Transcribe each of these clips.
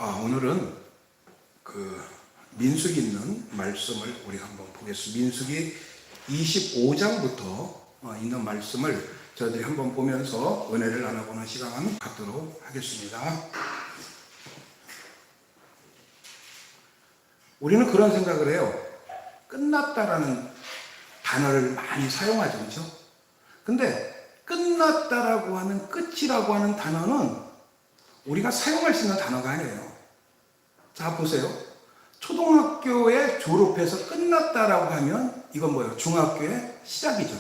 오늘은 그 민수기 있는 말씀을 우리가 한번 보겠습니다. 민수기 25장부터 있는 말씀을 저희들이 한번 보면서 은혜를 나눠보는 시간 갖도록 하겠습니다. 우리는 그런 생각을 해요. 끝났다라는 단어를 많이 사용하죠, 그렇죠? 근데 끝났다라고 하는, 끝이라고 하는 단어는 우리가 사용할 수 있는 단어가 아니에요. 자, 보세요. 초등학교에 졸업해서 끝났다라고 하면 이건 뭐예요? 중학교의 시작이죠.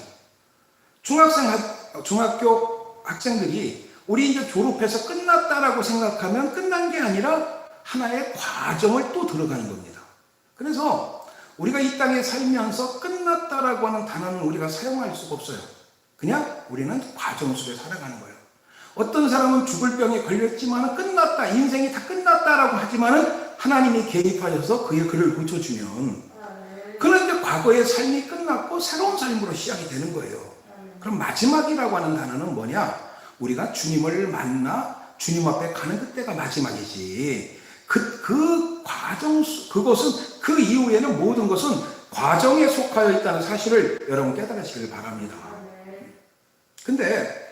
중학교 학생들이 우리 이제 졸업해서 끝났다라고 생각하면 끝난 게 아니라 하나의 과정을 또 들어가는 겁니다. 그래서 우리가 이 땅에 살면서 끝났다라고 하는 단어는 우리가 사용할 수가 없어요. 그냥 우리는 과정 속에 살아가는 거예요. 어떤 사람은 죽을 병에 걸렸지만 끝났다, 인생이 다 끝났다라고 하지만은 하나님이 개입하셔서 그를 고쳐주면 그런데 과거의 삶이 끝났고 새로운 삶으로 시작이 되는 거예요. 그럼 마지막이라고 하는 단어는 뭐냐? 우리가 주님을 만나 주님 앞에 가는 그때가 마지막이지. 그 과정, 그것은, 그 이후에는 모든 것은 과정에 속하여 있다는 사실을 여러분 깨달으시길 바랍니다. 근데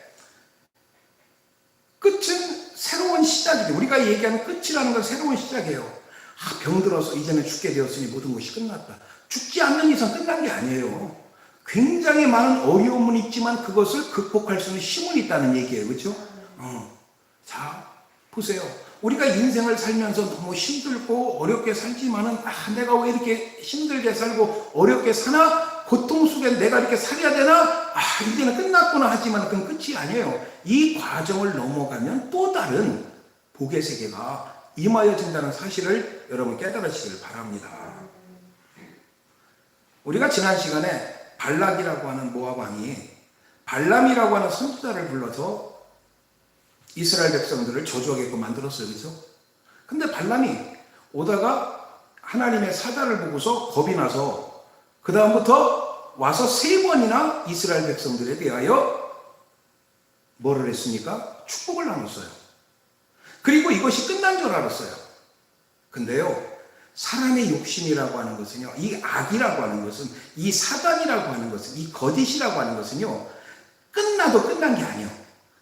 끝은 새로운 시작이에요. 우리가 얘기하는 끝이라는 건 새로운 시작이에요. 병들어서 이제는 죽게 되었으니 모든 것이 끝났다. 죽지 않는 이상 끝난 게 아니에요. 굉장히 많은 어려움은 있지만 그것을 극복할 수 있는 힘은 있다는 얘기예요. 그렇죠? 자, 보세요. 우리가 인생을 살면서 너무 힘들고 어렵게 살지만은 내가 왜 이렇게 힘들게 살고 어렵게 사나? 고통 속에 내가 이렇게 살아야 되나? 이제는 끝났구나 하지만 그건 끝이 아니에요. 이 과정을 넘어가면 또 다른 복의 세계가 임하여진다는 사실을 여러분 깨달으시길 바랍니다. 우리가 지난 시간에 발락이라고 하는 모압 왕이 발람이라고 하는 선지자를 불러서 이스라엘 백성들을 저주하게끔 만들었어요. 그렇죠? 근데 발람이 오다가 하나님의 사자를 보고서 겁이 나서 그 다음부터 와서 3번이나 이스라엘 백성들에 대하여 뭐를 했습니까? 축복을 나눴어요. 그리고 이것이 끝난 줄 알았어요. 근데요, 사람의 욕심이라고 하는 것은요, 이 악이라고 하는 것은, 이 사단이라고 하는 것은, 이 거짓이라고 하는 것은요, 끝나도 끝난 게 아니에요.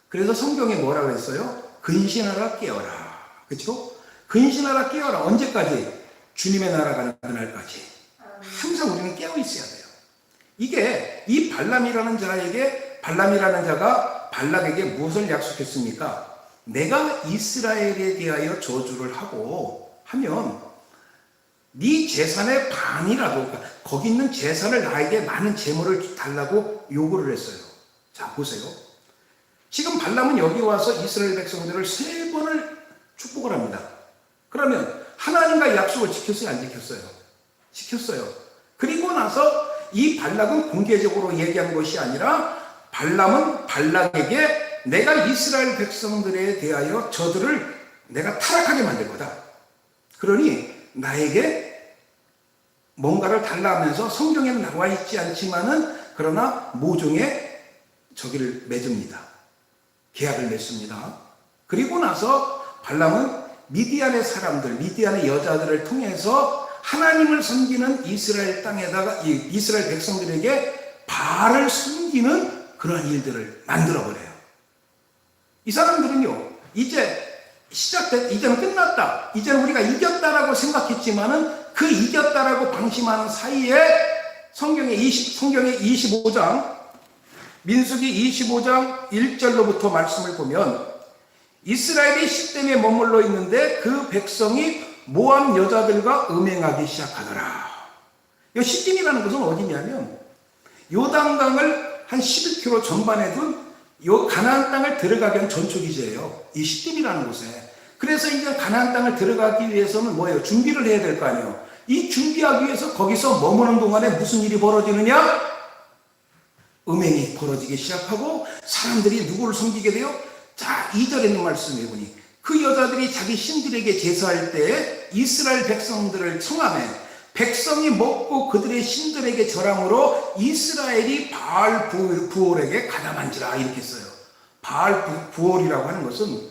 그래서 성경에 뭐라고 했어요? 근신하라 깨어라. 그렇죠? 근신하라 깨어라. 언제까지? 주님의 나라 가는 그날까지. 항상 우리는 깨어 있어야 돼요. 이게 이 발람이라는 자가 발락에게 무엇을 약속했습니까? 내가 이스라엘에 대하여 저주를 하고 하면 네 재산의 반이라도, 거기 있는 재산을 나에게 많은 재물을 달라고 요구를 했어요. 자, 보세요. 지금 발람은 여기 와서 이스라엘 백성들을 3번을 축복을 합니다. 그러면 하나님과 약속을 지켰어요? 안 지켰어요? 지켰어요. 그리고 나서 이 발락은 공개적으로 얘기한 것이 아니라 발람은 발락에게 내가 이스라엘 백성들에 대하여 저들을 내가 타락하게 만들 거다. 그러니 나에게 뭔가를 달라 하면서 성경에는 나와 있지 않지만은 그러나 모종의 저기를 맺습니다. 계약을 맺습니다. 그리고 나서 발람은 미디안의 사람들, 미디안의 여자들을 통해서 하나님을 섬기는 이스라엘 땅에다가 이스라엘 백성들에게 바알을 섬기는 그런 일들을 만들어버려요. 이 사람들은요, 이제는 끝났다. 이제는 우리가 이겼다라고 생각했지만은 그 이겼다라고 방심하는 사이에 성경의 25장, 민수기 25장 1절로부터 말씀을 보면 이스라엘이 시딤에 머물러 있는데 그 백성이 모압 여자들과 음행하기 시작하더라. 이 시딤이라는 것은 어디냐면 요단강을 한 11km 전반에 둔 요 가나안 땅을 들어가기 위한 전초기지예요. 이 시딤이라는 곳에. 그래서 이제 가나안 땅을 들어가기 위해서는 뭐예요? 준비를 해야 될 거 아니에요. 이 준비하기 위해서 거기서 머무는 동안에 무슨 일이 벌어지느냐? 음행이 벌어지기 시작하고 사람들이 누구를 섬기게 돼요? 자, 2절에 있는 말씀해 보니 그 여자들이 자기 신들에게 제사할 때 이스라엘 백성들을 청함해 백성이 먹고 그들의 신들에게 절함으로 이스라엘이 바알 부올에게 가담한지라 이렇게 써요. 바알 부올이라고 하는 것은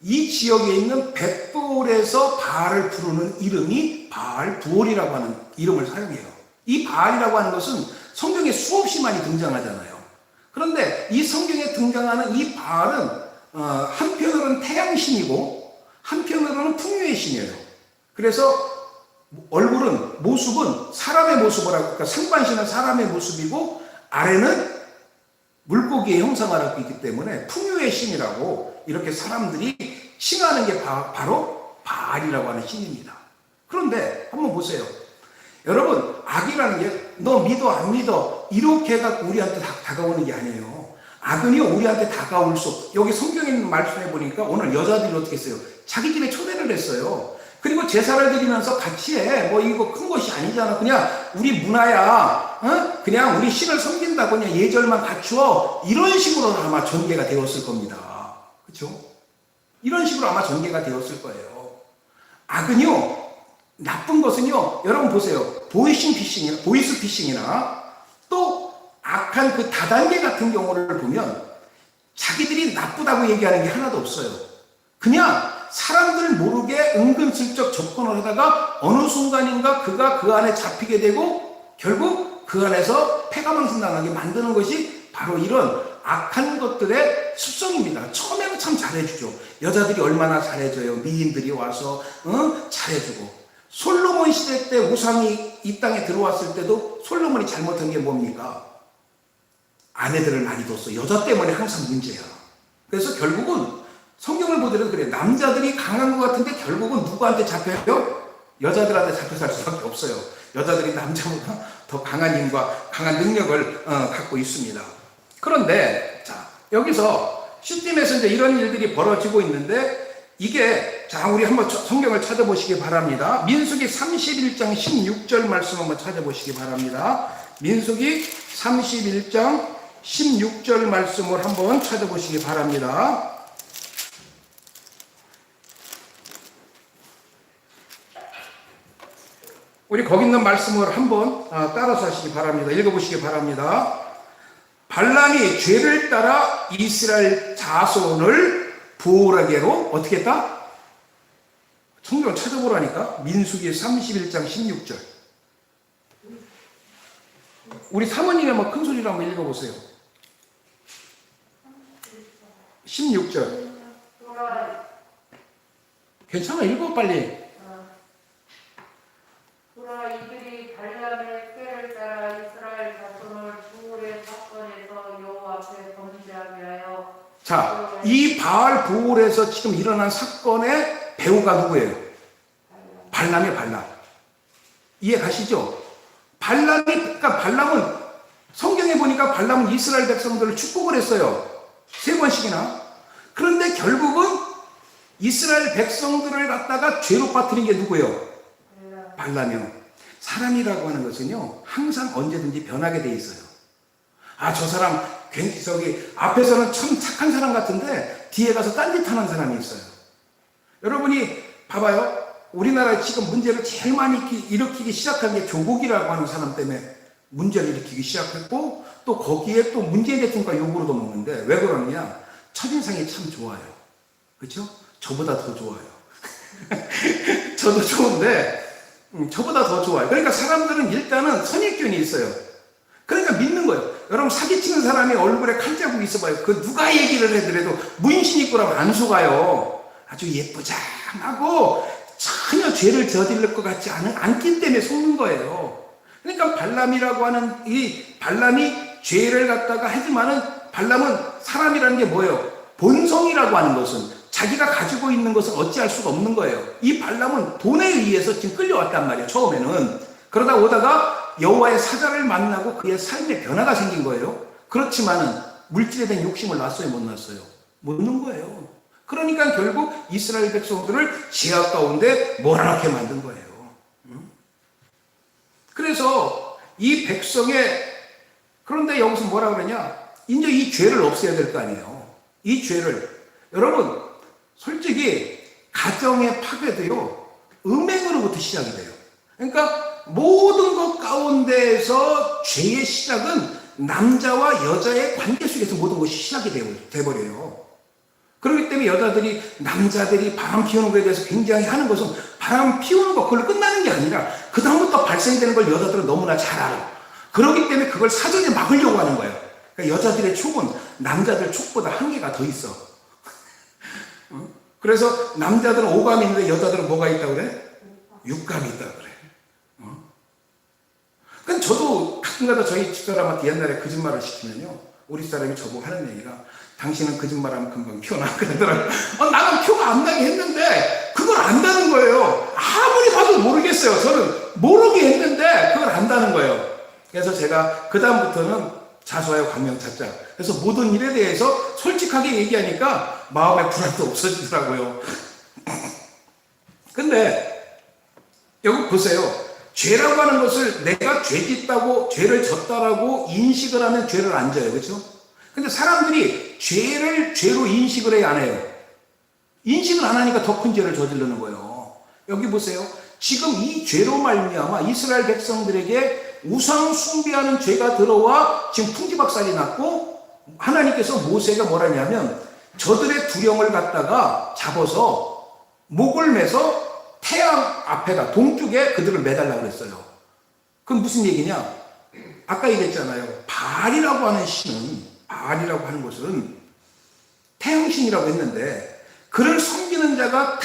이 지역에 있는 벳볼에서 바알을 부르는 이름이 바알부올이라고 하는 이름을 사용해요. 이 바알이라고 하는 것은 성경에 수없이 많이 등장하잖아요. 그런데 이 성경에 등장하는 이 바알은 한편으로는 태양신이고 한편으로는 풍요의 신이에요. 그래서 얼굴은, 모습은 사람의 모습을 하고, 그러니까 상반신은 사람의 모습이고 아래는 물고기의 형상을 하고 있기 때문에 풍요의 신이라고 이렇게 사람들이 칭하는 게 바로 바알이라고 하는 신입니다. 그런데 한번 보세요. 여러분, 악이라는 게 너 믿어 안 믿어 이렇게 해갖고 우리한테 다가오는 게 아니에요. 악은요 우리한테 다가올 수 없어. 여기 성경에 있는 말씀해 보니까 오늘 여자들이 어떻게 했어요? 자기 집에 초대를 했어요. 그리고 제사를 드리면서 같이 해. 뭐 이거 큰 것이 아니잖아. 그냥 우리 문화야. 그냥 우리 신을 섬긴다. 그냥 예절만 갖추어. 이런 식으로 아마 전개가 되었을 겁니다. 그렇죠? 이런 식으로 아마 전개가 되었을 거예요. 악은요, 나쁜 것은요, 여러분 보세요. 보이스 피싱이나 또 악한 그 다단계 같은 경우를 보면 자기들이 나쁘다고 얘기하는 게 하나도 없어요. 그냥 사람들 모르게 은근슬쩍 접근을 하다가 어느 순간인가 그가 그 안에 잡히게 되고 결국 그 안에서 패가망신당하게 만드는 것이 바로 이런 악한 것들의 습성입니다. 처음에는 참 잘해주죠. 여자들이 얼마나 잘해줘요. 미인들이 와서 잘해주고. 솔로몬 시대 때 우상이 이 땅에 들어왔을 때도 솔로몬이 잘못한 게 뭡니까? 아내들을 많이 뒀어. 여자 때문에 항상 문제야. 그래서 결국은 성경을 보더라도 그래. 남자들이 강한 것 같은데 결국은 누구한테 잡혀요? 여자들한테 잡혀 살 수밖에 없어요. 여자들이 남자보다 더 강한 힘과 강한 능력을 갖고 있습니다. 그런데 자 여기서 시딤에서 이제 이런 일들이 벌어지고 있는데 이게 자 우리 한번 성경을 찾아보시기 바랍니다. 민수기 31장 16절 말씀 한번 찾아보시기 바랍니다. 민수기 31장 16절 말씀을 한번 찾아보시기 바랍니다. 우리 거기 있는 말씀을 한번 따라서 하시기 바랍니다. 읽어보시기 바랍니다. 발람이 죄를 따라 이스라엘 자손을 부올하게로 어떻게 했다? 성경을 찾아보라니까. 민수기 31장 16절. 우리 사모님이 한번 큰 소리로 한번 읽어보세요. 16절. 괜찮아, 읽어 빨리. 그러나 이들이 발람의 꾀를 따라 이스라엘 자손을 부올의 사건에서 여호와 앞에 범죄하게 하여. 자, 이 바알 부올에서 지금 일어난 사건의 배우가 누구예요? 발람의 발람. 이해 가시죠? 그러니까 발람은 성경에 보니까 발람은 이스라엘 백성들을 축복을 했어요. 3번씩이나. 그런데 결국은 이스라엘 백성들을 갖다가 죄로 빠뜨린 게 누구예요? 발람이요. 사람이라고 하는 것은요, 항상 언제든지 변하게 돼 있어요. 아, 저 사람, 앞에서는 참 착한 사람 같은데, 뒤에 가서 딴짓하는 사람이 있어요. 여러분이 봐봐요. 우리나라에 지금 문제를 제일 많이 일으키기 시작한 게 조국이라고 하는 사람 때문에 문제를 일으키기 시작했고, 또 거기에 또 문재인 대통령과 욕으로도 먹는데, 왜 그러느냐? 첫인상이 참 좋아요. 그렇죠? 저보다 더 좋아요. 저도 좋은데, 저보다 더 좋아요. 그러니까 사람들은 일단은 선입견이 있어요. 그러니까 믿는 거예요. 여러분 사기치는 사람이 얼굴에 칼자국이 있어봐요. 그 누가 얘기를 해더라도 문신 입고 라면 안 속아요. 아주 예쁘장하고 전혀 죄를 저지를 것 같지 않기 때문에 속는 거예요. 그러니까 발람이라고 하는 이 발람이 죄를 갖다가 하지만은 발람은 사람이라는 게 뭐예요? 본성이라고 하는 것은 자기가 가지고 있는 것을 어찌할 수가 없는 거예요. 이 발람은 돈에 의해서 지금 끌려왔단 말이에요. 처음에는. 그러다 오다가 여호와의 사자를 만나고 그의 삶에 변화가 생긴 거예요. 그렇지만은 물질에 대한 욕심을 낳았어요? 못 낳았어요? 못 넣은 거예요. 그러니까 결국 이스라엘 백성들을 제약 가운데 몰아넣게 만든 거예요. 그래서 이 그런데 여기서 뭐라 그러냐? 이제 이 죄를 없애야 될 거 아니에요. 이 죄를. 여러분, 솔직히 가정의 파괴도요, 음행으로부터 시작이 돼요. 그러니까 모든 것 가운데에서 죄의 시작은 남자와 여자의 관계 속에서 모든 것이 시작이 돼버려요. 그렇기 때문에 때문에 여자들이, 남자들이 바람 피우는 것에 대해서 굉장히 하는 것은 바람 피우는 것, 그걸로 끝나는 게 아니라 그다음부터 발생되는 걸 여자들은 너무나 잘 알아. 그렇기 때문에 그걸 사전에 막으려고 하는 거예요. 그러니까 여자들의 촉은 남자들 촉보다 한계가 더 있어. 그래서 남자들은 오감이 있는데 여자들은 뭐가 있다고 그래? 육감이 있다고 그래. 그러니까 저도 가끔가다 저희 집사람한테 옛날에 거짓말을 시키면요, 우리 사람이 저보고 하는 얘기가, 당신은 거짓말하면 금방 표 나. 그러더라고요. 나는 표가 안 나게 했는데 그걸 안다는 거예요. 아무리 봐도 모르겠어요. 저는 모르게 했는데 그걸 안다는 거예요. 그래서 제가 그 다음부터는 자수하여 광명 찾자. 그래서 모든 일에 대해서 솔직하게 얘기하니까 마음의 불안도 없어지더라고요. 근데 여기 보세요. 죄라고 하는 것을 내가 죄 짓다고, 죄를 졌다라고 인식을 하면 죄를 안 져요. 그렇죠? 근데 사람들이 죄를 죄로 인식을 해야 안 해요. 인식을 안 하니까 더 큰 죄를 저지르는 거예요. 여기 보세요. 지금 이 죄로 말미암아 이스라엘 백성들에게 우상 숭배하는 죄가 들어와 지금 풍지박살이 났고, 하나님께서 모세가 뭐라냐면 저들의 두령을 갖다가 잡아서 목을 매서 태양 앞에다, 동쪽에 그들을 매달라고 그랬어요. 그건 무슨 얘기냐? 아까 얘기했잖아요. 바알이라고 하는 신은, 바알이라고 하는 것은 태양신이라고 했는데, 그를 섬기는 자가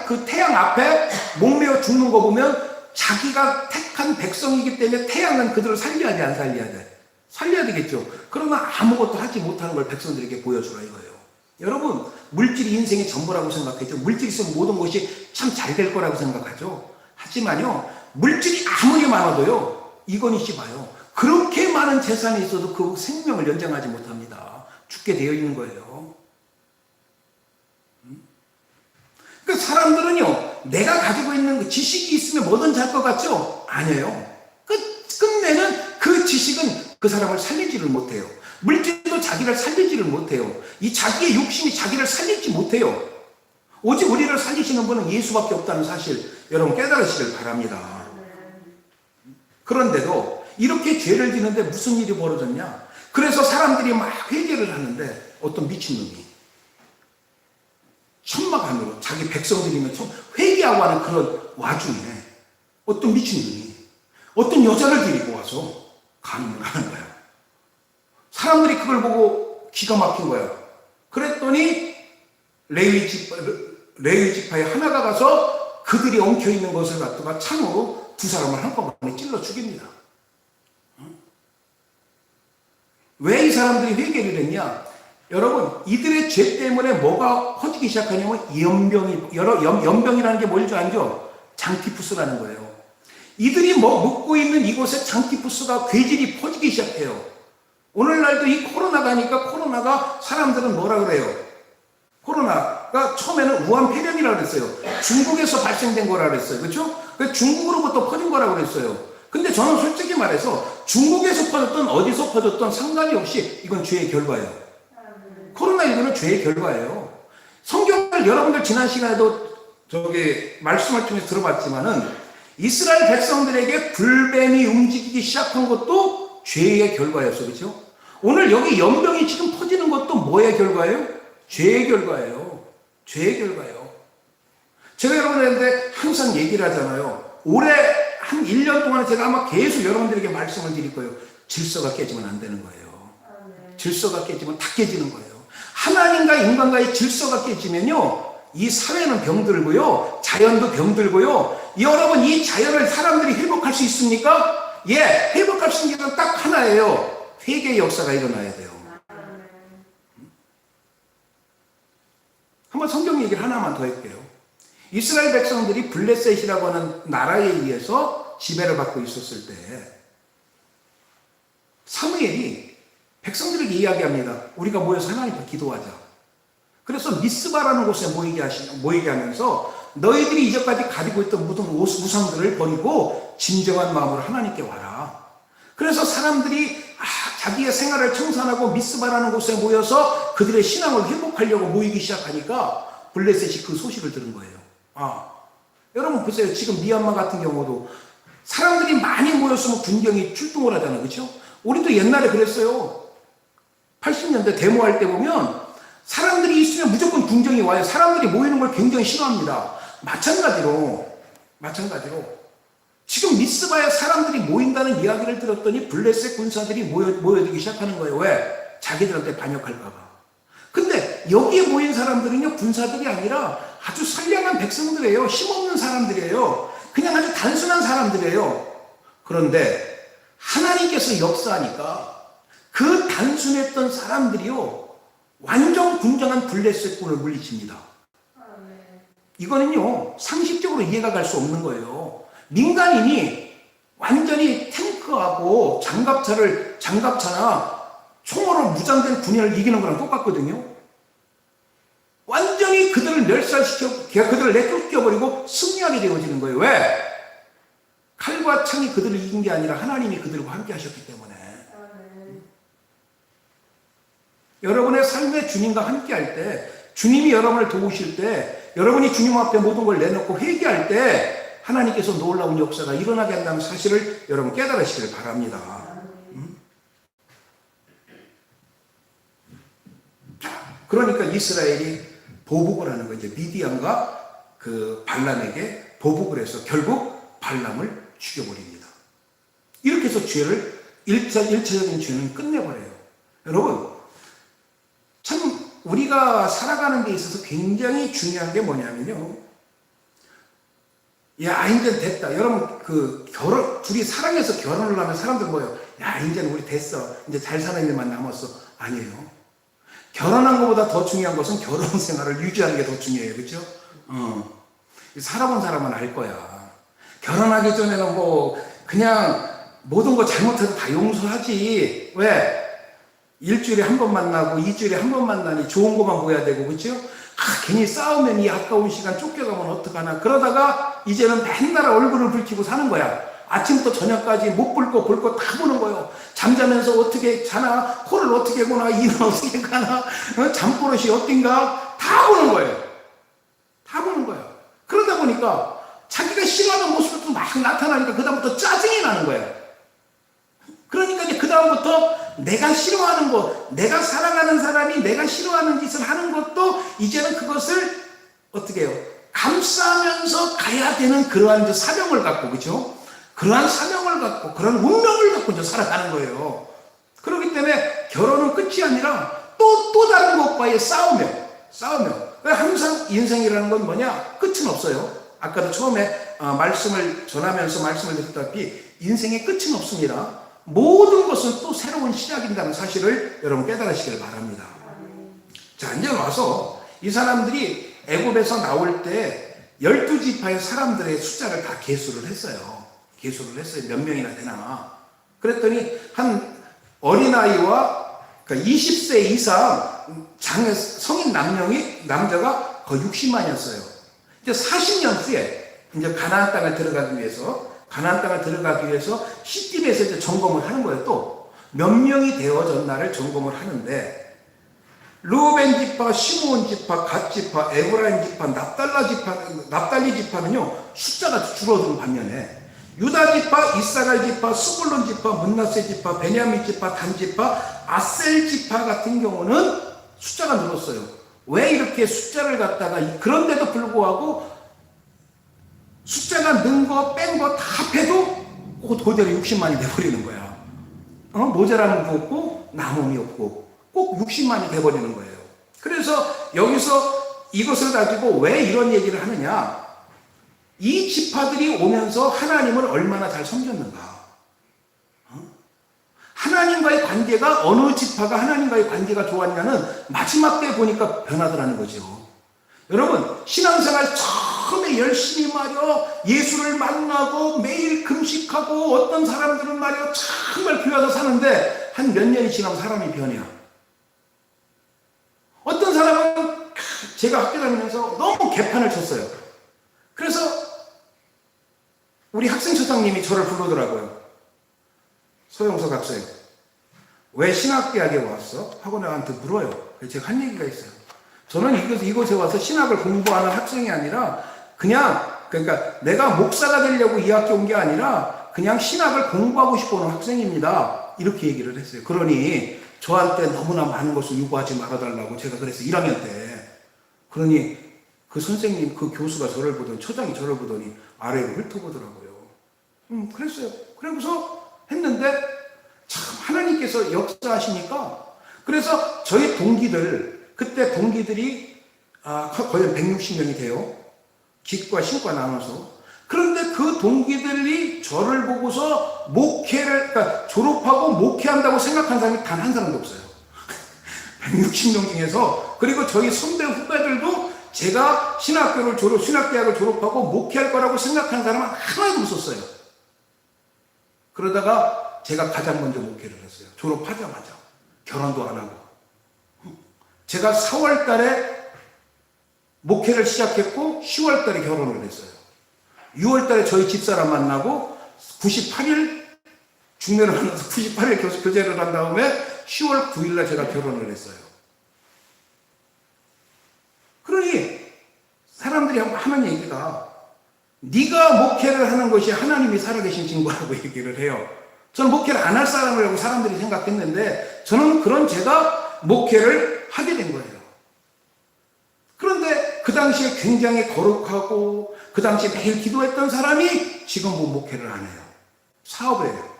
그 태양 앞에 목매어 죽는 거 보면 자기가 택한 백성이기 때문에 태양은 그들을 살려야 돼, 안 살려야 돼? 살려야 되겠죠. 그러나 아무것도 하지 못하는 걸 백성들에게 보여주라 이거예요. 여러분, 물질이 인생의 전부라고 생각했죠. 물질이 있으면 모든 것이 참 잘 될 거라고 생각하죠. 하지만요, 물질이 아무리 많아도요, 이건희 씨 봐요. 그렇게 많은 재산이 있어도 그 생명을 연장하지 못합니다. 죽게 되어 있는 거예요. 그 사람들은요, 내가 가지고 있는 그 지식이 있으면 뭐든 잘 것 같죠? 아니에요. 끝내는 그 지식은 그 사람을 살리지를 못해요. 물질도 자기를 살리지를 못해요. 이 자기의 욕심이 자기를 살리지 못해요. 오직 우리를 살리시는 분은 예수밖에 없다는 사실, 여러분 깨달으시길 바랍니다. 그런데도 이렇게 죄를 지는데 무슨 일이 벌어졌냐? 그래서 사람들이 막 회개를 하는데 어떤 미친놈이 천막안으로 자기 백성들이면 회개하고 하는 그런 와중에 어떤 미친놈이 어떤 여자를 데리고 와서 간음을 하는 거야. 사람들이 그걸 보고 기가 막힌 거야. 그랬더니 레위 지파의 하나가 가서 그들이 엉켜있는 것을 갖다가 창으로 두 사람을 한꺼번에 찔러 죽입니다. 왜 이 사람들이 회개를 했냐? 여러분, 이들의 죄 때문에 뭐가 퍼지기 시작하냐면 연병이라는 게 뭔지 알죠? 장티푸스라는 거예요. 이들이 묵고 있는 이곳에 장티푸스가 괴질이 퍼지기 시작해요. 오늘날도 이 코로나가 하니까 코로나가 사람들은 뭐라 그래요? 코로나가 처음에는 우한 폐렴이라고 그랬어요. 중국에서 발생된 거라 그랬어요. 그렇죠? 중국으로부터 퍼진 거라고 그랬어요. 근데 저는 솔직히 말해서 중국에서 퍼졌던 어디서 퍼졌던 상관이 없이 이건 죄의 결과예요. 코로나19는 죄의 결과예요. 성경을 여러분들 지난 시간에도 말씀을 통해서 들어봤지만은 이스라엘 백성들에게 불뱀이 움직이기 시작한 것도 죄의 결과였어. 그렇죠? 오늘 여기 연병이 지금 퍼지는 것도 뭐의 결과예요? 죄의 결과예요. 죄의 결과예요. 제가 여러분들한테 항상 얘기를 하잖아요. 올해 한 1년 동안 제가 아마 계속 여러분들에게 말씀을 드릴 거예요. 질서가 깨지면 안 되는 거예요. 질서가 깨지면 다 깨지는 거예요. 하나님과 인간과의 질서가 깨지면요, 이 사회는 병들고요, 자연도 병들고요. 여러분, 이 자연을 사람들이 회복할 수 있습니까? 예, 회복할 수 있는 게 딱 하나예요. 회개의 역사가 일어나야 돼요. 한번 성경 얘기를 하나만 더 할게요. 이스라엘 백성들이 블레셋이라고 하는 나라에 의해서 지배를 받고 있었을 때 사무엘이 백성들에게 이야기합니다. 우리가 모여서 하나님 앞에 기도하자. 그래서 미스바라는 곳에 모이게 하면서 너희들이 이제까지 가지고 있던 모든 우상들을 버리고 진정한 마음으로 하나님께 와라. 그래서 사람들이 자기의 생활을 청산하고 미스바라는 곳에 모여서 그들의 신앙을 회복하려고 모이기 시작하니까 블레셋이 그 소식을 들은 거예요. 여러분 보세요. 지금 미얀마 같은 경우도 사람들이 많이 모였으면 군경이 출동을 하잖아요. 그렇죠? 우리도 옛날에 그랬어요. 80년대 데모할 때 보면 사람들이 있으면 무조건 궁정이 와요. 사람들이 모이는 걸 굉장히 싫어합니다. 마찬가지로 지금 미스바에 사람들이 모인다는 이야기를 들었더니 블레셋 군사들이 모여들기 시작하는 거예요. 왜? 자기들한테 반역할까 봐. 근데 여기에 모인 사람들은요, 군사들이 아니라 아주 선량한 백성들이에요. 힘없는 사람들이에요. 그냥 아주 단순한 사람들이에요. 그런데 하나님께서 역사하니까 그 단순했던 사람들이요, 완전 군정한 블레셋군을 물리칩니다. 이거는요, 상식적으로 이해가 갈 수 없는 거예요. 민간인이 완전히 탱크하고 장갑차나 총으로 무장된 군인을 이기는 거랑 똑같거든요. 완전히 그들을 그들을 내쫓겨버리고 승리하게 되어지는 거예요. 왜? 칼과 창이 그들을 이긴 게 아니라 하나님이 그들과 함께 하셨기 때문에. 여러분의 삶의 주님과 함께 할 때, 주님이 여러분을 도우실 때, 여러분이 주님 앞에 모든 걸 내놓고 회개할 때 하나님께서 놀라운 역사가 일어나게 한다는 사실을 여러분 깨달으시길 바랍니다. 그러니까 이스라엘이 보복을 하는 거죠. 미디안과 그 발람에게 보복을 해서 결국 발람을 죽여버립니다. 이렇게 해서 죄를, 1차적인 죄는 끝내버려요. 여러분, 참 우리가 살아가는 데 있어서 굉장히 중요한 게 뭐냐면요, 야, 이제 됐다. 여러분, 둘이 사랑해서 결혼을 하면 사람들 뭐예요? 야, 이제는 우리 됐어. 이제 잘 사는 일만 남았어. 아니에요. 결혼한 것보다 더 중요한 것은 결혼 생활을 유지하는 게 더 중요해요. 그렇죠? 살아본 사람은 알 거야. 결혼하기 전에는 그냥 모든 거 잘못해도 다 용서하지. 왜? 일주일에 한 번 만나고 2주일에 한 번 만나니 좋은 것만 보여야 되고, 그렇죠? 괜히 싸우면 이 아까운 시간 쫓겨가면 어떡하나. 그러다가 이제는 맨날 얼굴을 붉히고 사는 거야. 아침부터 저녁까지 못 볼 거 볼 거 다 보는 거예요. 잠자면서 어떻게 자나, 코를 어떻게 고나, 이는 어떻게 가나, 잠버릇이 어딘가 다 보는 거예요. 다 보는 거예요. 그러다 보니까 자기가 싫어하는 모습도 막 나타나니까 그다음부터 짜증이 나는 거예요. 그러니까 이제 그다음부터 내가 싫어하는 것, 내가 사랑하는 사람이 내가 싫어하는 짓을 하는 것도 이제는 그것을 어떻게 해요? 감싸면서 가야 되는 그러한 사명을 갖고, 그죠? 그러한 사명을 갖고, 그런 운명을 갖고 이제 살아가는 거예요. 그렇기 때문에 결혼은 끝이 아니라 또 다른 것과의 싸우며. 항상 인생이라는 건 뭐냐? 끝은 없어요. 아까도 처음에 말씀을 전하면서 말씀을 드렸다시피 인생의 끝은 없습니다. 모든 것은 또 새로운 시작인다는 사실을 여러분 깨달으시길 바랍니다. 자, 이제 와서 이 사람들이 애굽에서 나올 때 12지파의 사람들의 숫자를 다 계수를 했어요. 몇 명이나 되나. 그랬더니 한 어린아이와 그러니까 20세 이상 성인 남자가 거의 60만이었어요. 이제 40년 후에 이제 가나안 땅을 들어가기 위해서 시딤에서 이제 점검을 하는 거예요. 또 몇 명이 되어졌나를 점검을 하는데, 루벤 지파, 시므온 지파, 갓 지파, 에브라임 지파, 납달리 지파는요 숫자가 줄어드는 반면에 유다 지파, 이사갈 지파, 스불론 지파, 문나세 지파, 베냐민 지파, 단 지파, 아셀 지파 같은 경우는 숫자가 늘었어요. 왜 이렇게 숫자를 갖다가, 그런데도 불구하고 숫자가 는 거 뺀 거 다 합해도 그대로 60만이 돼버리는 거야. 모자람도 없고 남음이 없고 꼭 60만이 돼버리는 거예요. 그래서 여기서 이것을 가지고 왜 이런 얘기를 하느냐, 이 지파들이 오면서 하나님을 얼마나 잘 섬겼는가, 하나님과의 관계가, 어느 지파가 하나님과의 관계가 좋았냐는 마지막 때 보니까 변하더라는 거죠. 여러분, 신앙생활 처음에 열심히 말이요 예수를 만나고 매일 금식하고, 어떤 사람들은 말이요 정말 교회 와서 사는데 한 몇 년이 지나면 사람이 변해요. 어떤 사람은 제가 학교 다니면서 너무 개판을 쳤어요. 그래서 우리 학생처장님이 저를 부르더라고요. 소영석 학생, 왜 신학대학에 왔어? 하고 나한테 물어요. 제가 한 얘기가 있어요. 저는 이곳에 와서 신학을 공부하는 학생이 아니라 그러니까 내가 목사가 되려고 이 학교 온 게 아니라 그냥 신학을 공부하고 싶어 하는 학생입니다. 이렇게 얘기를 했어요. 그러니 저한테 너무나 많은 것을 요구하지 말아달라고 제가 그랬어요. 1학년 때. 그러니 그 선생님, 그 교수가 저를 보더니, 처장이 저를 보더니 아래로 훑어보더라고요. 그랬어요. 그러고서 했는데 참 하나님께서 역사하시니까, 그래서 저희 동기들, 그때 동기들이 거의 160명이 돼요. 기과, 신과 나눠서. 그런데 그 동기들이 저를 보고서 목회를, 그러니까 졸업하고 목회한다고 생각한 사람이 단 한 사람도 없어요. 160명 중에서. 그리고 저희 선배 후배들도 제가 신학대학을 졸업하고 목회할 거라고 생각한 사람은 하나도 없었어요. 그러다가 제가 가장 먼저 목회를 했어요. 졸업하자마자. 결혼도 안 하고. 제가 4월 달에 목회를 시작했고 10월 달에 결혼을 했어요. 6월 달에 저희 집사람 만나고 98일 중매를 만나서 98일 교제를 한 다음에 10월 9일 날 제가 결혼을 했어요. 그러니 사람들이 하는 얘기가, 네가 목회를 하는 것이 하나님이 살아계신 증거라고 얘기를 해요. 저는 목회를 안 할 사람이라고 사람들이 생각했는데 저는 그런 제가 목회를 하게 된 거예요. 그런데 그 당시에 굉장히 거룩하고 그 당시에 매일 기도했던 사람이 지금 목회를 안 해요. 사업을 해요.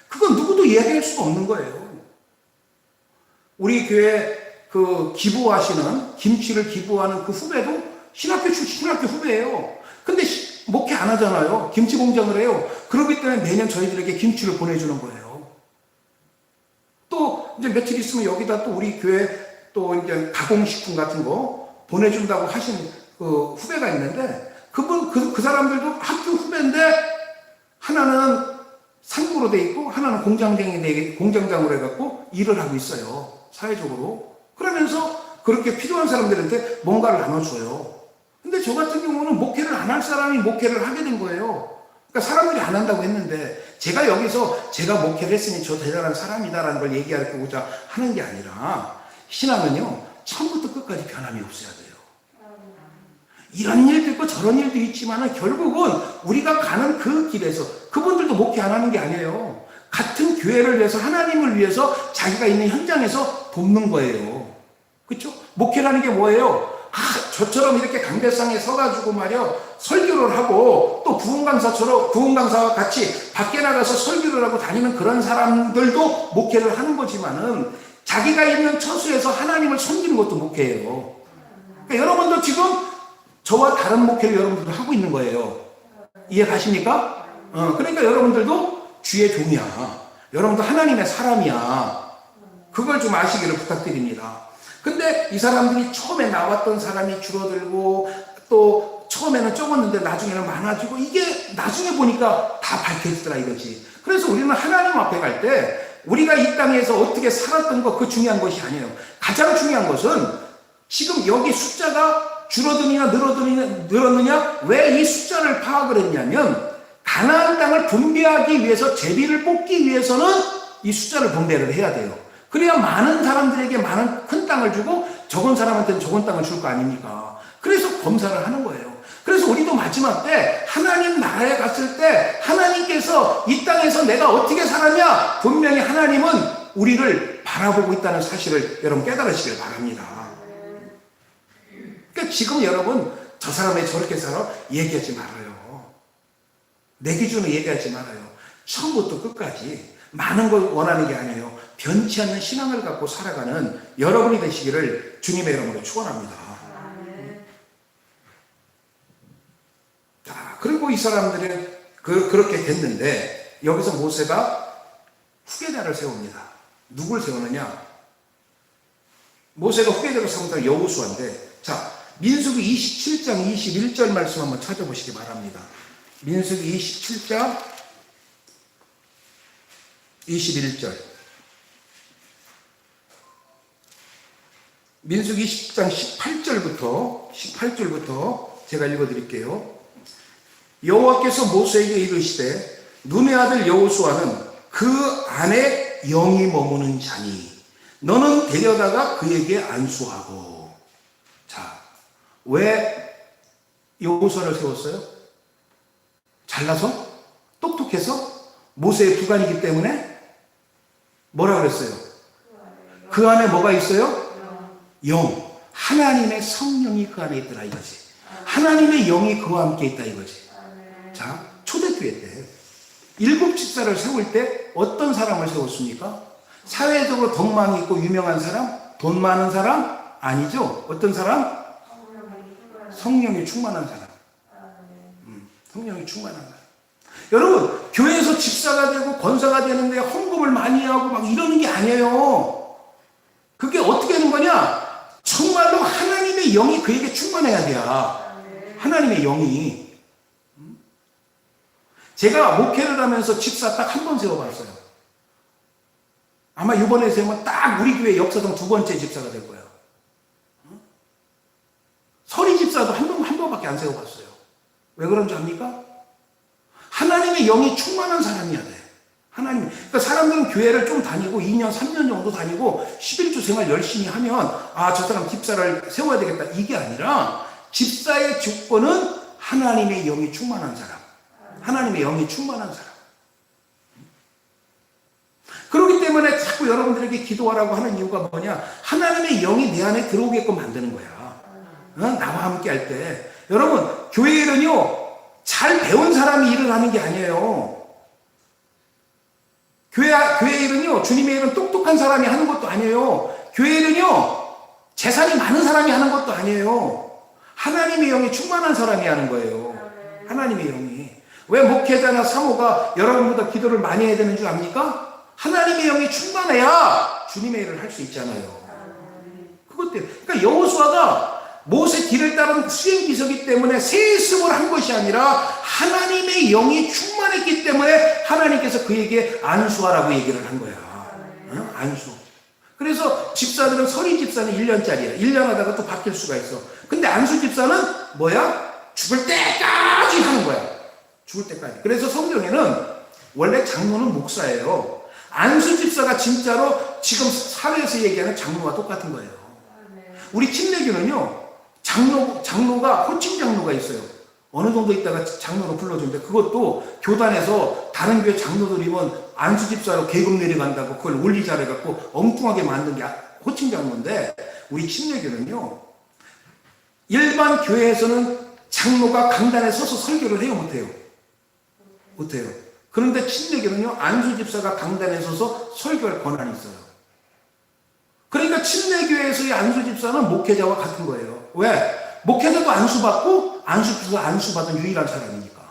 그건 누구도 이야기할 수가 없는 거예요. 우리 교회 그 기부하시는, 김치를 기부하는 그 후배도 신학교 후배예요. 근데 목회 안 하잖아요. 김치 공장을 해요. 그렇기 때문에 매년 저희들에게 김치를 보내주는 거예요. 또 이제 며칠 있으면 여기다 또 우리 교회 또 이제 가공식품 같은 거 보내준다고 하신 그 후배가 있는데, 그 사람들도 학교 후배인데 하나는 상무로 돼 있고 하나는 공장장으로 해갖고 일을 하고 있어요. 사회적으로. 그러면서 그렇게 필요한 사람들한테 뭔가를 나눠줘요. 근데 저 같은 경우는 목회를 안 할 사람이 목회를 하게 된 거예요. 그러니까 사람들이 안 한다고 했는데 제가 여기서 제가 목회를 했으니 저 대단한 사람이다라는 걸 얘기하고자 하는 게 아니라, 신앙은요 처음부터 끝까지 변함이 없어야 돼요. 이런 일도 있고 저런 일도 있지만 결국은 우리가 가는 그 길에서, 그분들도 목회 안 하는 게 아니에요. 같은 교회를 위해서, 하나님을 위해서 자기가 있는 현장에서 돕는 거예요. 그렇죠? 목회라는 게 뭐예요? 저처럼 이렇게 강대상에 서가지고 말이요 설교를 하고 또 부흥강사와 같이 밖에 나가서 설교를 하고 다니는 그런 사람들도 목회를 하는 거지만은, 자기가 있는 처소에서 하나님을 섬기는 것도 목회예요. 그러니까 여러분도 지금 저와 다른 목회를 여러분들도 하고 있는 거예요. 이해 가십니까? 그러니까 여러분들도 주의 종이야. 여러분도 하나님의 사람이야. 그걸 좀 아시기를 부탁드립니다. 근데 이 사람들이 처음에 나왔던 사람이 줄어들고 또 처음에는 적었는데 나중에는 많아지고, 이게 나중에 보니까 다 밝혀지더라 이거지. 그래서 우리는 하나님 앞에 갈 때 우리가 이 땅에서 어떻게 살았던 거, 그 중요한 것이 아니에요. 가장 중요한 것은 지금 여기 숫자가 줄어드느냐 늘었느냐, 왜 이 숫자를 파악을 했냐면, 가나안 땅을 분배하기 위해서, 제비를 뽑기 위해서는 이 숫자를 분배를 해야 돼요. 그래야 많은 사람들에게 많은 큰 땅을 주고 적은 사람한테는 적은 땅을 줄 거 아닙니까? 그래서 검사를 하는 거예요. 그래서 우리도 마지막 때 하나님 나라에 갔을 때 하나님께서 이 땅에서 내가 어떻게 살았냐, 분명히 하나님은 우리를 바라보고 있다는 사실을 여러분 깨달으시길 바랍니다. 그러니까 지금 여러분 저 사람이 저렇게 살아 얘기하지 말아요. 내 기준으로 얘기하지 말아요. 처음부터 끝까지 많은 걸 원하는 게 아니에요. 변치 않는 신앙을 갖고 살아가는 여러분이 되시기를 주님의 이름으로 축원합니다. 자, 그리고 이 사람들은 그렇게 됐는데 여기서 모세가 후계자를 세웁니다. 누굴 세우느냐? 모세가 후계자를 세운 사람이 여호수아인데, 자, 민수기 27장 21절 말씀 한번 찾아보시기 바랍니다. 민수기 27장 21절. 민수기 10장 18절부터 제가 읽어드릴게요. 여호와께서 모세에게 이르시되 눈의 아들 여호수아는 그 안에 영이 머무는 자니 너는 데려다가 그에게 안수하고. 자, 왜 여호수아를 세웠어요? 잘나서? 똑똑해서? 모세의 부관이기 때문에? 뭐라 그랬어요? 그 안에 뭐가 있어요? 영. 하나님의 성령이 그 안에 있더라 이거지. 하나님의 영이 그와 함께 있다 이거지. 자, 초대교회 때 일곱 집사를 세울 때 어떤 사람을 세웠습니까? 사회적으로 덕망이 있고 유명한 사람? 돈 많은 사람? 아니죠. 어떤 사람? 성령이 충만한 사람. 성령이 충만한 사람. 여러분, 교회에서 집사가 되고 권사가 되는데 헌금을 많이 하고 막 이러는 게 아니에요. 그게 어떻게 하는 거냐? 정말로 하나님의 영이 그에게 충만해야 돼요. 하나님의 영이. 제가 목회를 하면서 집사 딱 한 번 세워봤어요. 아마 이번에 세우면 딱 우리 교회 역사상 두 번째 집사가 될 거예요. 서리 집사도 한 번밖에 안 세워봤어요. 왜 그런지 압니까? 하나님의 영이 충만한 사람이어야 돼. 하나님. 그러니까 사람들은 교회를 좀 다니고 2년, 3년 정도 다니고 11주 생활 열심히 하면 아, 저 사람 집사를 세워야 되겠다. 이게 아니라 집사의 조건은 하나님의 영이 충만한 사람. 하나님의 영이 충만한 사람. 그렇기 때문에 자꾸 여러분들에게 기도하라고 하는 이유가 뭐냐? 하나님의 영이 내 안에 들어오게끔 만드는 거야. 나와 함께 할 때. 여러분, 교회 일은요, 잘 배운 사람이 일을 하는 게 아니에요. 교회 일은요, 주님의 일은 똑똑한 사람이 하는 것도 아니에요. 교회 일은요, 재산이 많은 사람이 하는 것도 아니에요. 하나님의 영이 충만한 사람이 하는 거예요. 하나님의 영이. 왜 목회자나 사모가 여러분보다 기도를 많이 해야 되는 줄 압니까? 하나님의 영이 충만해야 주님의 일을 할 수 있잖아요. 그것 때문에. 그러니까 여호수아가 모세 뒤를 따른 수행기사이기 때문에 세습을 한 것이 아니라 하나님의 영이 충만했기 때문에 하나님께서 그에게 안수하라고 얘기를 한 거야. 안수. 그래서 집사들은 서리 집사는 1년짜리야. 1년 하다가 또 바뀔 수가 있어. 근데 안수 집사는 뭐야? 죽을 때까지 하는 거야. 죽을 때까지. 그래서 성경에는 원래 장로는 목사예요. 안수 집사가 진짜로 지금 사회에서 얘기하는 장로와 똑같은 거예요. 우리 침례교는요, 장로가 호칭 장로가 있어요. 어느 정도 있다가 장로로 불러주는데 그것도 교단에서 다른 교회 장로들이면 안수 집사로 계급 내려간다고 그걸 원리 잘해갖고 엉뚱하게 만든 게 호칭 장로인데 우리 침례교는요, 일반 교회에서는 장로가 강단에 서서 설교를 해요, 못해요? 못해요. 그런데 침례교는요, 안수 집사가 강단에 서서 설교할 권한이 있어요. 그러니까 침례교회에서의 안수 집사는 목회자와 같은 거예요. 왜? 목회자도 안수받고 안수 집사가 안수받은 유일한 사람이니까.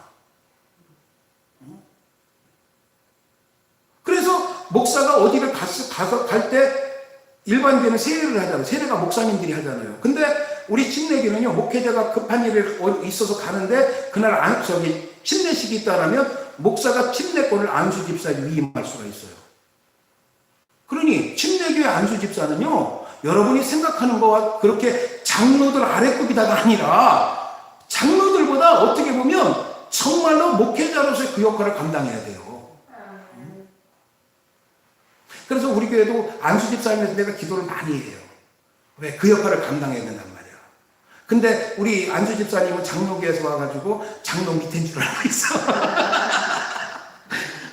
그래서 목사가 어디를 갈 때 일반 교회는 세례를 하잖아요. 세례가 목사님들이 하잖아요. 근데 우리 침례교는요, 목회자가 급한 일이 있어서 가는데 그날 침례식이 있다라면 목사가 침례권을 안수 집사에게 위임할 수가 있어요. 그러니 침례교회 안수 집사는요, 여러분이 생각하는 거와 그렇게 장로들 아래급이다가 아니라 장로들보다 어떻게 보면 정말로 목회자로서의 그 역할을 감당해야 돼요. 그래서 우리 교회도 안수 집사님에서 내가 기도를 많이 해요. 왜? 그 역할을 감당해야 된단 말이야. 근데 우리 안수 집사님은 장로교에서 와가지고 장로 밑인 줄 알고 있어.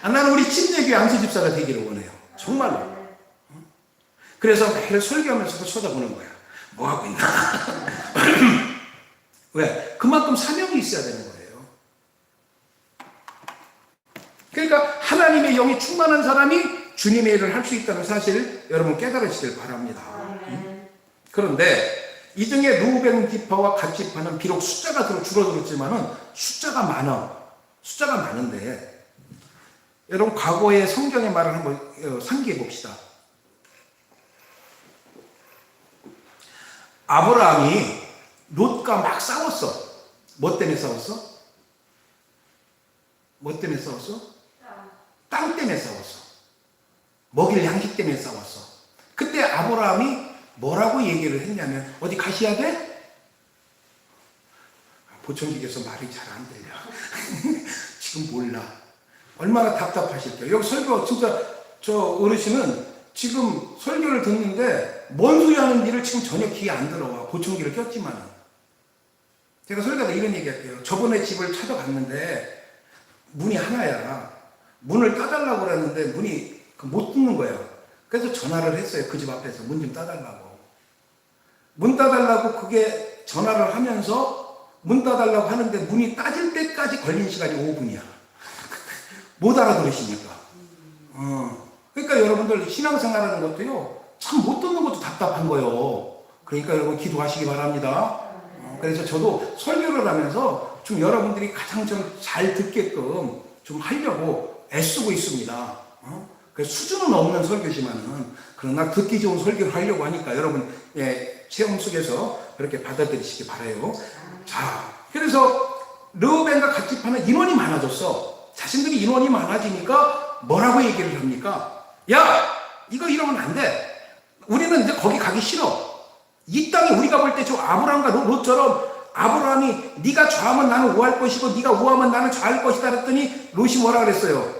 나는 우리 침례교회 안수 집사가 되기를 원해요. 정말로. 그래서 매일 설교하면서도 쳐다보는 거야. 뭐하고 있나? 왜? 그만큼 사명이 있어야 되는 거예요. 그러니까 하나님의 영이 충만한 사람이 주님의 일을 할 수 있다는 사실 여러분 깨달으시길 바랍니다. 그런데 이 중에 루벤 지파와 갓 지파는 비록 숫자가 줄어들었지만은 숫자가 많은데 여러분 과거의 성경의 말을 한번 상기해 봅시다. 아브라함이 롯과 막 싸웠어. 뭐 때문에 싸웠어? 뭐 때문에 싸웠어? 땅 때문에 싸웠어. 먹일 양식 때문에 싸웠어. 그때 아브라함이 뭐라고 얘기를 했냐면 어디 가셔야 돼? 보청기께서 말이 잘 안 들려. 지금 몰라. 얼마나 답답하실게요. 여기 설교 진짜 저 어르신은 지금 설교를 듣는데 뭔 소리 하는지를 지금 전혀 귀에 안 들어와. 보청기를 꼈지만은. 제가 설교하다 이런 얘기 할게요. 저번에 집을 찾아갔는데 문이 하나야. 문을 따달라고 그랬는데 문이 못 뜯는 거야. 그래서 전화를 했어요. 그 집 앞에서 문 좀 따달라고. 문 따달라고 그게 전화를 하면서 문 따달라고 하는데 문이 따질 때까지 걸린 시간이 5분이야. 못 알아들으시니까. 그러니까 여러분들 신앙생활하는 것도요, 참 못 듣는 것도 답답한 거예요. 그러니까 여러분 기도하시기 바랍니다. 그래서 저도 설교를 하면서 좀 여러분들이 가장 좀 잘 듣게끔 좀 하려고 애쓰고 있습니다. 그래서 수준은 없는 설교지만은 그러나 듣기 좋은 설교를 하려고 하니까 여러분 체험 속에서 그렇게 받아들이시기 바라요. 자, 그래서 르우벤과 갓집파는 인원이 많아졌어. 자신들이 인원이 많아지니까 뭐라고 얘기를 합니까? 야, 이거 이러면 안 돼. 우리는 이제 거기 가기 싫어. 이 땅이 우리가 볼 때 저 아브라함과 롯처럼 아브라함이 네가 좌하면 나는 우할 것이고 네가 우하면 나는 좌할 것이다 그랬더니 롯이 뭐라 그랬어요?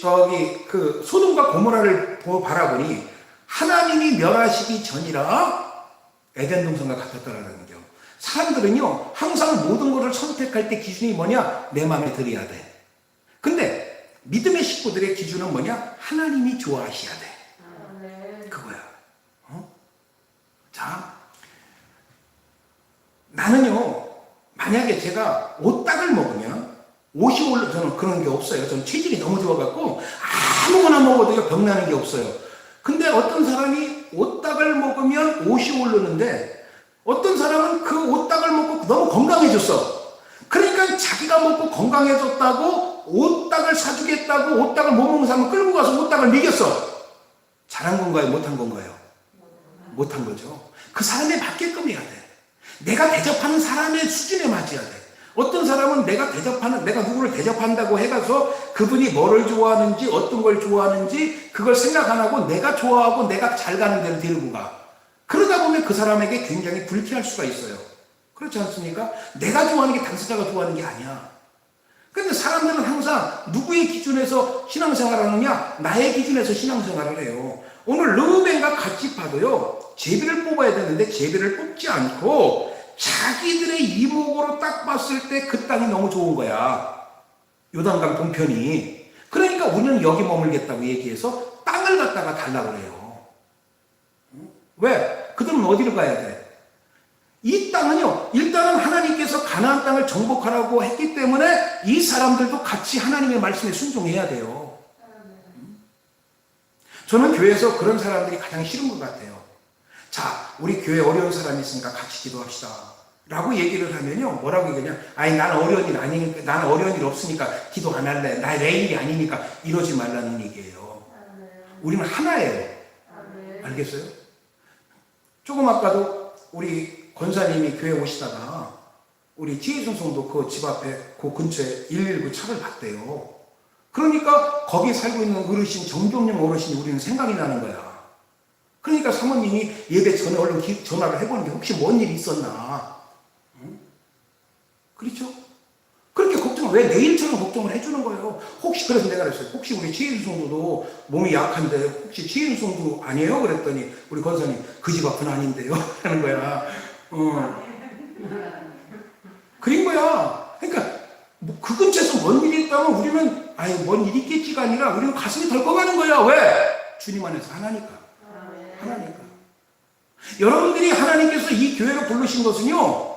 거기 그 소돔과 고모라를 바라보니 하나님이 멸하시기 전이라 에덴 동산과 같았다라는 거죠. 사람들은요 항상 모든 것을 선택할 때 기준이 뭐냐? 내 마음에 들어야 돼. 근데 믿음의 식구들의 기준은 뭐냐? 하나님이 좋아하셔야 돼. 그거야. 자, 나는요 만약에 제가 오딱을 먹으면 옷이 올라, 저는 그런 게 없어요. 저는 체질이 너무 좋아갖고 아무거나 먹어도 병나는 게 없어요. 근데 어떤 사람이 오딱을 먹으면 옷이 오르는데 어떤 사람은 그 오딱을 먹고 너무 건강해졌어. 그러니까 자기가 먹고 건강해졌다고 오딱을 사주겠다고 오딱을 못 먹는 사람을 끌고 가서 오딱을 먹였어. 잘한 건가요? 못한 건가요? 못한 거죠. 그 사람에 맞게끔 해야 돼. 내가 대접하는 사람의 수준에 맞춰야 돼. 어떤 사람은 내가 누구를 대접한다고 해가서 그분이 뭐를 좋아하는지 어떤 걸 좋아하는지 그걸 생각 안 하고 내가 좋아하고 내가 잘 가는 데를 데리고 가. 그러다 보면 그 사람에게 굉장히 불쾌할 수가 있어요. 그렇지 않습니까? 내가 좋아하는 게 당사자가 좋아하는 게 아니야. 근데 사람들은 항상 누구의 기준에서 신앙생활을 하느냐? 나의 기준에서 신앙생활을 해요. 오늘 르우벤과 갓집파도요 제비를 뽑아야 되는데 제비를 뽑지 않고 자기들의 이목으로 딱 봤을 때 그 땅이 너무 좋은 거야. 요단강 동편이. 그러니까 우리는 여기 머물겠다고 얘기해서 땅을 갖다가 달라고 그래요. 왜? 그들은 어디로 가야 돼? 이 땅은요 일단은 하나님께서 가나안 땅을 정복하라고 했기 때문에 이 사람들도 같이 하나님의 말씀에 순종해야 돼요. 저는 교회에서 그런 사람들이 가장 싫은 것 같아요. 자, 우리 교회 어려운 사람이 있으니까 같이 기도합시다 라고 얘기를 하면요 뭐라고 얘기하냐? 아니 나는 어려운 일 아니니까, 나는 어려운 일 없으니까 기도 안 할래, 내 일이 아니니까 이러지 말라는 얘기예요. 우리는 하나예요. 알겠어요? 조금 아까도 우리 권사님이 교회 오시다가 우리 지혜순송도 그 집 앞에 그 근처에 119 차를 봤대요. 그러니까 거기 살고 있는 어르신, 정경영 어르신이 우리는 생각이 나는 거야. 그러니까 사모님이 예배 전에 얼른 전화를 해보는 게 혹시 뭔 일이 있었나. 응? 그렇죠? 그렇게 걱정을, 왜 내일처럼 걱정을 해주는 거예요. 혹시, 그래서 내가 그랬어요. 혹시 우리 최인송도 몸이 약한데 혹시 최인송도 아니에요? 그랬더니 우리 권사님 그 집 앞은 아닌데요? 하는 거야. 그린 거야. 그러니까 그 근처에서 뭔 일이 있다면 우리는 아유 뭔 일이 있겠지가 아니라 우리는 가슴이 덜컥하는 거야. 왜? 주님 안에서 하나니까. 하나니까. 여러분들이 하나님께서 이 교회로 부르신 것은요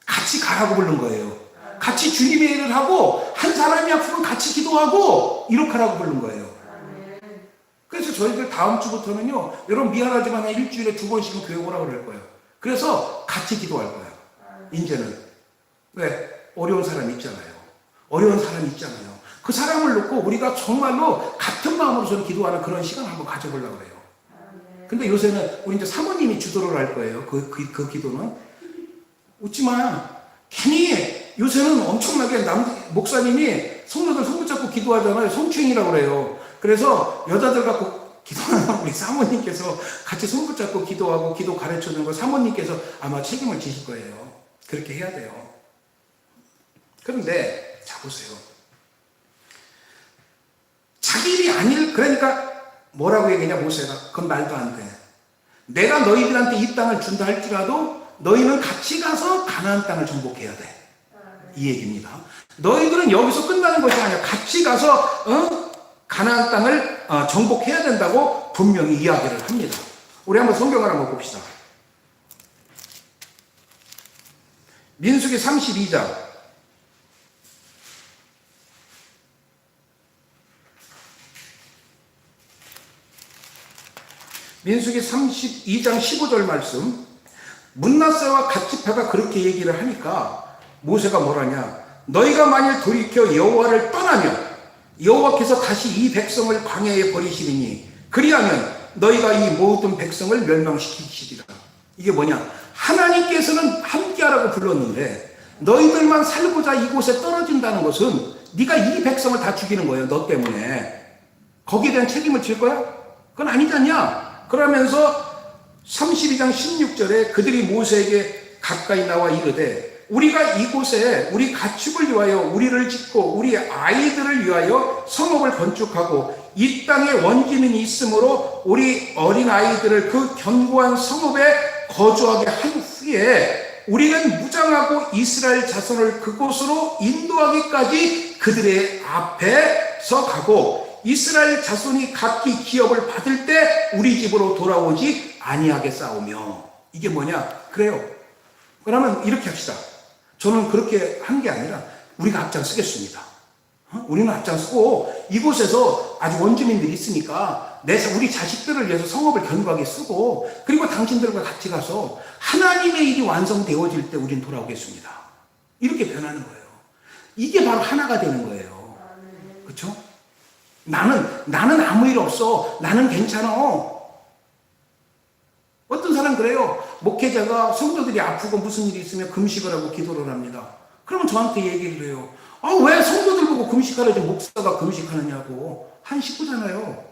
같이 가라고 부른 거예요. 같이 주님의 일을 하고 한 사람이 아프면 같이 기도하고 이렇게 하라고 부른 거예요. 그래서 저희들 다음 주부터는요 여러분 미안하지만 일주일에 2번씩은 교회 오라고 그럴 거예요. 그래서 같이 기도할 거예요. 이제는 왜? 어려운 사람 있잖아요. 어려운 사람 있잖아요. 그 사람을 놓고 우리가 정말로 같은 마음으로 저는 기도하는 그런 시간을 한번 가져보려고 해요. 근데 요새는 우리 이제 사모님이 주도를 할 거예요. 그 기도는. 웃지 마. 괜히 요새는 엄청나게 목사님이 성도들 손 붙잡고 기도하잖아요. 성추행이라고 그래요. 그래서 여자들 갖고 기도하는 우리 사모님께서 같이 손 붙잡고 기도하고 기도 가르쳐 주는 거 사모님께서 아마 책임을 지실 거예요. 그렇게 해야 돼요. 그런데 자 보세요. 자기 일이 아닐, 그러니까 뭐라고 얘기하냐 모세가. 그건 말도 안 돼. 내가 너희들한테 이 땅을 준다 할지라도 너희는 같이 가서 가나안 땅을 정복해야 돼. 이 얘기입니다. 너희들은 여기서 끝나는 것이 아니야. 같이 가서 가나안 땅을 정복해야 된다고 분명히 이야기를 합니다. 우리 한번 성경을 한번 봅시다. 민수기 32장. 민수기 32장 15절 말씀. 문나세와 갓지파가 그렇게 얘기를 하니까 모세가 뭐라냐? 너희가 만일 돌이켜 여호와를 떠나면 여호와께서 다시 이 백성을 광야에 버리시리니 그리하면 너희가 이 모든 백성을 멸망시키시리라. 이게 뭐냐? 하나님께서는 함께하라고 불렀는데 너희들만 살고자 이곳에 떨어진다는 것은 네가 이 백성을 다 죽이는 거예요. 너 때문에. 거기에 대한 책임을 질 거야? 그건 아니지 않냐? 그러면서 32장 16절에 그들이 모세에게 가까이 나와 이르되 우리가 이곳에 우리 가축을 위하여 우리를 짓고 우리 아이들을 위하여 성읍을 건축하고 이 땅에 원주민이 있으므로 우리 어린 아이들을 그 견고한 성읍에 거주하게 한 후에 우리는 무장하고 이스라엘 자손을 그곳으로 인도하기까지 그들의 앞에서 가고 이스라엘 자손이 각기 기업을 받을 때 우리 집으로 돌아오지 아니하게 싸우며. 이게 뭐냐? 그래요. 그러면 이렇게 합시다. 저는 그렇게 한 게 아니라 우리가 앞장서겠습니다. 우리는 앞장서고 이곳에서 아주 원주민들이 있으니까 우리 자식들을 위해서 성읍을 견고하게 쓰고 그리고 당신들과 같이 가서 하나님의 일이 완성되어질 때 우리는 돌아오겠습니다. 이렇게 변하는 거예요. 이게 바로 하나가 되는 거예요. 그렇죠? 나는 아무 일 없어. 나는 괜찮아. 어떤 사람 그래요. 목회자가 성도들이 아프고 무슨 일이 있으면 금식을 하고 기도를 합니다. 그러면 저한테 얘기를 해요. 왜 성도들 보고 금식하라지 목사가 금식하느냐고. 한 식구잖아요.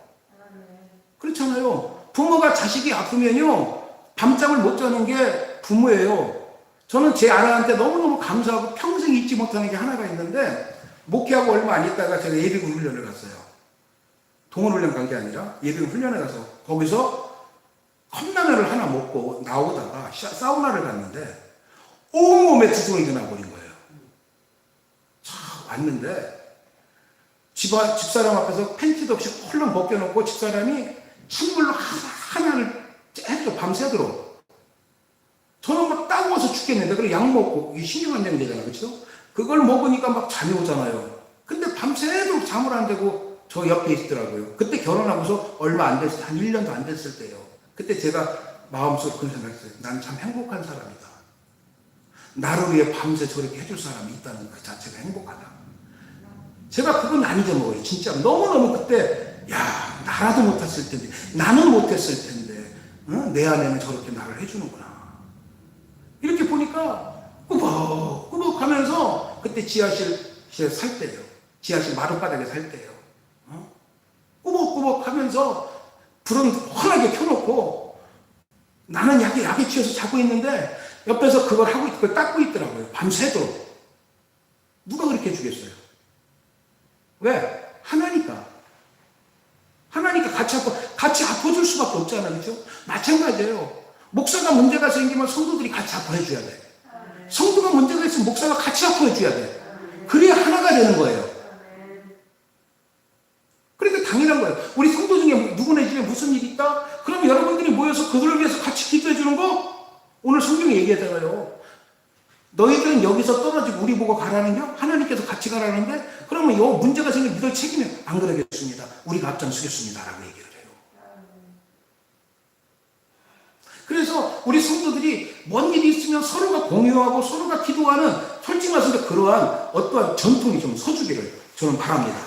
그렇잖아요. 부모가 자식이 아프면요 밤잠을 못 자는 게 부모예요. 저는 제 아내한테 너무너무 감사하고 평생 잊지 못하는 게 하나가 있는데 목회하고 얼마 안 있다가 제가 예비군 훈련을 갔어요. 동원훈련 간 게 아니라 예비군 훈련에 가서 거기서 컵라면을 하나 먹고 나오다가 사우나를 갔는데 온몸에 두통이 나버린 거예요. 왔는데 집사람 앞에서 팬티도 없이 홀랑 벗겨놓고 집사람이 찬물로 하나를 해도 밤새도록 저는 막 따가워서 죽겠는데 그래 약 먹고 이 신경안정이 되잖아요. 그렇죠? 그걸 먹으니까 막 잠이 오잖아요. 근데 밤새도록 잠을 안 자고 저 옆에 있더라고요. 그때 결혼하고서 얼마 안 됐을 때 한 1년도 안 됐을 때요. 그때 제가 마음속으로 그런 생각했어요. 나는 참 행복한 사람이다. 나를 위해 밤새 저렇게 해줄 사람이 있다는 그 자체가 행복하다. 제가 그건 안 잊어먹어요. 진짜 너무너무 그때 나라도 못했을 텐데 나는 못했을 텐데 내 아내는 저렇게 나를 해주는구나. 이렇게 보니까 꾸벅꾸벅 하면서 그때 지하실에 살 때예요. 지하실 마룻바닥에 살 때예요. 꾸벅꾸벅 하면서 불은 환하게 켜놓고 나는 약에 취해서 자고 있는데 옆에서 그걸 하고 그걸 닦고 있더라고요. 밤새도록. 누가 그렇게 해주겠어요? 왜? 하나니까 같이 아파줄 수밖에 없잖아요. 그렇죠? 마찬가지예요. 목사가 문제가 생기면 성도들이 같이 아파해줘야 돼. 성도가 문제가 있으면 목사가 같이 아파해줘야 돼. 그래야 하나가 되는 거예요. 그러니까 당연한 거예요. 우리 성도 중에 누구네 집에 무슨 일이 있다? 그럼 여러분들이 모여서 그들을 위해서 같이 기도해 주는 거? 오늘 성경에 얘기하잖아요. 너희들은 여기서 떨어지고 우리 보고 가라는 게 하나님께서 같이 가라는데 그러면 요 문제가 생기면 너희 책임이 안 그러겠습니다. 우리가 앞장서겠습니다. 라고 얘기를 해요. 그래서 우리 성도들이 뭔 일이 있으면 서로가 공유하고 서로가 기도하는 솔직히 말해서 그러한 어떠한 전통이 좀 서주기를 저는 바랍니다.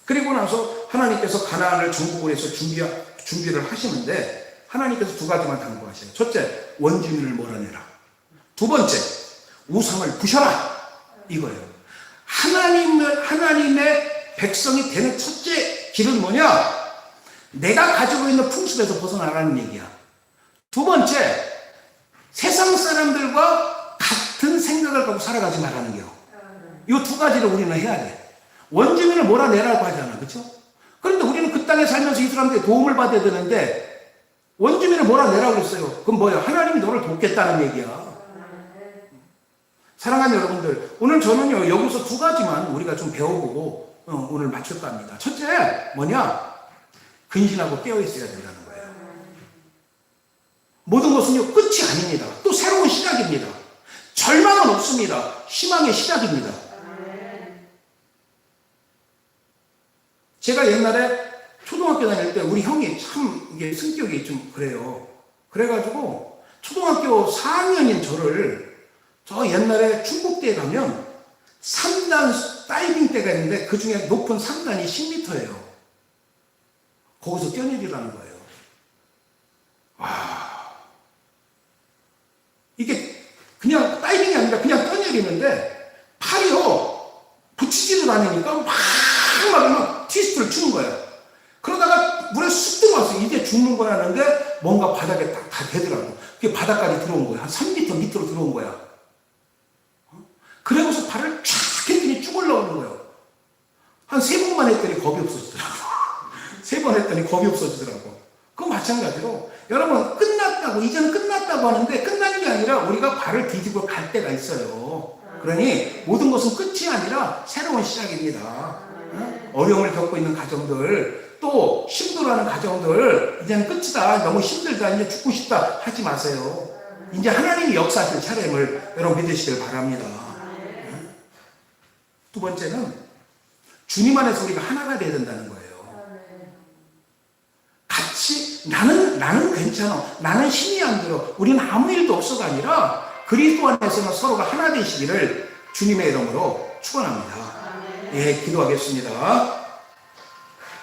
그리고 나서 하나님께서 가나안을 정복을 해서 준비를 하시는데 하나님께서 두 가지만 당부하셔요. 첫째, 원주민을 몰아내라. 두 번째, 우상을 부셔라. 이거예요. 하나님의 백성이 되는 첫째 길은 뭐냐? 내가 가지고 있는 풍습에서 벗어나라는 얘기야. 두 번째, 세상 사람들과 같은 생각을 갖고 살아가지 말라는 거예요. 이 두 가지를 우리는 해야 돼. 원주민을 몰아내라고 하잖아. 그렇죠? 그런데 우리는 그 땅에 살면서 이 사람들의 도움을 받아야 되는데 원주민을 몰아내라고 했어요. 그럼 뭐야? 하나님이 너를 돕겠다는 얘기야. 사랑하는 여러분들, 오늘 저는요 여기서 두 가지만 우리가 좀 배워보고 오늘 마칠까 합니다. 첫째, 뭐냐? 근신하고 깨어있어야 된다는 거예요. 모든 것은요, 끝이 아닙니다. 또 새로운 시작입니다. 절망은 없습니다. 희망의 시작입니다. 제가 옛날에 초등학교 다닐 때 우리 형이 참 이게 성격이 좀 그래요. 그래가지고 초등학교 4학년인 저를 저 옛날에 충북대에 가면 3단 다이빙 대가 있는데 그 중에 높은 3단이 10m예요. 거기서 뛰어내리라는 거예요. 이게 그냥 다이빙이 아니라 그냥 뛰어내리는데 팔이요 붙이지도 않으니까 막 트위스트를 추는 거예요. 그러다가 물에 쑥 들어왔어요. 이제 죽는 거야 하는데 뭔가 바닥에 다 대더라고. 그게 바닥까지 들어온 거야. 한 3m 밑으로 들어온 거야. 그러고서 발을 쫙 했더니 쭉 올라오는 거예요. 한 3번만 했더니 겁이 없어지더라고. 3번 했더니 겁이 없어지더라고. 그거 마찬가지로 여러분 끝났다고 이제는 끝났다고 하는데 끝난 게 아니라 우리가 발을 뒤집어 갈 때가 있어요. 그러니 모든 것은 끝이 아니라 새로운 시작입니다. 어려움을 겪고 있는 가정들 또 힘들어하는 가정들 이제는 끝이다 너무 힘들다 이제 죽고 싶다 하지 마세요. 이제 하나님이 역사하실 차례임을 여러분 믿으시길 바랍니다. 두 번째는 주님 안에서 우리가 하나가 되어야 된다는 거예요. 같이 나는 괜찮아. 나는 힘이 안 들어. 우리는 아무 일도 없어가 아니라 그리스도 안에서는 서로가 하나 되시기를 주님의 이름으로 축원합니다. 예, 기도하겠습니다.